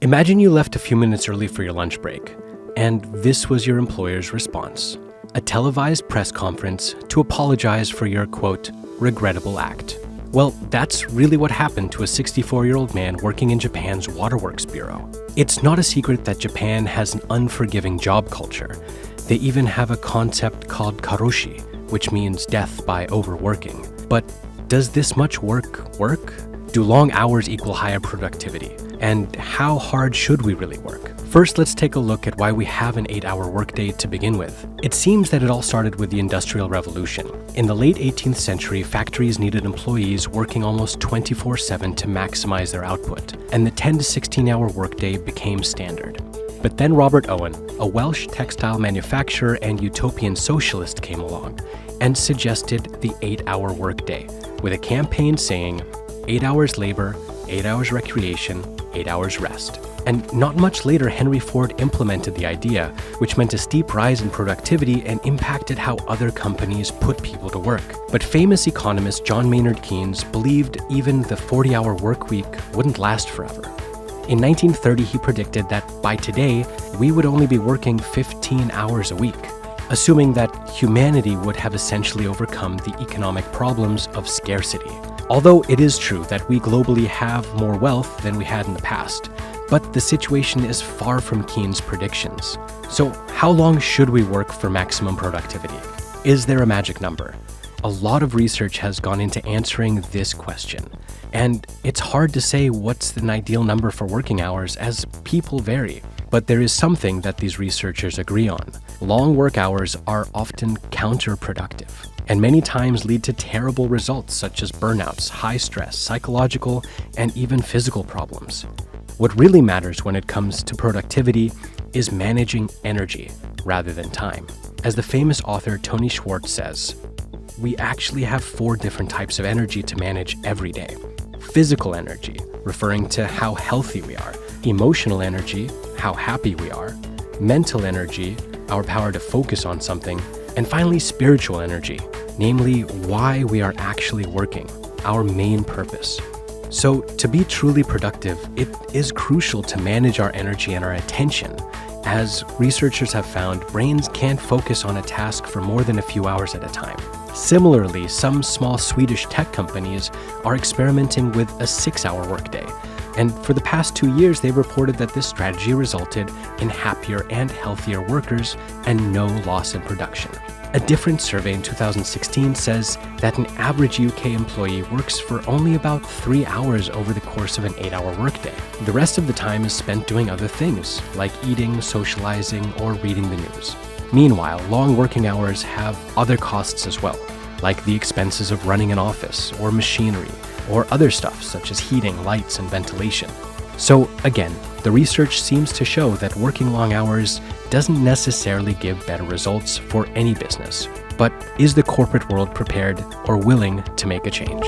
Imagine you left a few minutes early for your lunch break, and this was your employer's response. A televised press conference to apologize for your, quote, regrettable act. Well, that's really what happened to a 64-year-old man working in Japan's Waterworks Bureau. It's not a secret that Japan has an unforgiving job culture. They even have a concept called karoshi, which means death by overworking. But does this much work? Do long hours equal higher productivity? And how hard should we really work? First, let's take a look at why we have an 8-hour workday to begin with. It seems that it all started with the Industrial Revolution. In the late 18th century, factories needed employees working almost 24/7 to maximize their output, and the 10 to 16-hour workday became standard. But then Robert Owen, a Welsh textile manufacturer and utopian socialist, came along and suggested the 8-hour workday, with a campaign saying 8 hours labor, 8 hours recreation, 8 hours rest. And not much later, Henry Ford implemented the idea, which meant a steep rise in productivity and impacted how other companies put people to work. But famous economist John Maynard Keynes believed even the 40-hour work week wouldn't last forever. In 1930, he predicted that by today, we would only be working 15 hours a week, assuming that humanity would have essentially overcome the economic problems of scarcity. Although it is true that we globally have more wealth than we had in the past, but the situation is far from Keynes' predictions. So how long should we work for maximum productivity? Is there a magic number? A lot of research has gone into answering this question, and it's hard to say what's an ideal number for working hours as people vary. But there is something that these researchers agree on. Long work hours are often counterproductive, and many times lead to terrible results such as burnouts, high stress, psychological, and even physical problems. What really matters when it comes to productivity is managing energy rather than time. As the famous author Tony Schwartz says, we actually have 4 different types of energy to manage every day. Physical energy, referring to how healthy we are. Emotional energy, how happy we are. Mental energy, our power to focus on something. And finally, spiritual energy, namely why we are actually working, our main purpose. So to be truly productive, it is crucial to manage our energy and our attention. As researchers have found, brains can't focus on a task for more than a few hours at a time. Similarly, some small Swedish tech companies are experimenting with a 6-hour workday. And for the past 2 years, they've reported that this strategy resulted in happier and healthier workers and no loss in production. A different survey in 2016 says that an average UK employee works for only about 3 hours over the course of an 8-hour workday. The rest of the time is spent doing other things, like eating, socializing, or reading the news. Meanwhile, long working hours have other costs as well, like the expenses of running an office, or machinery, or other stuff such as heating, lights, and ventilation. So again, the research seems to show that working long hours doesn't necessarily give better results for any business. But is the corporate world prepared or willing to make a change?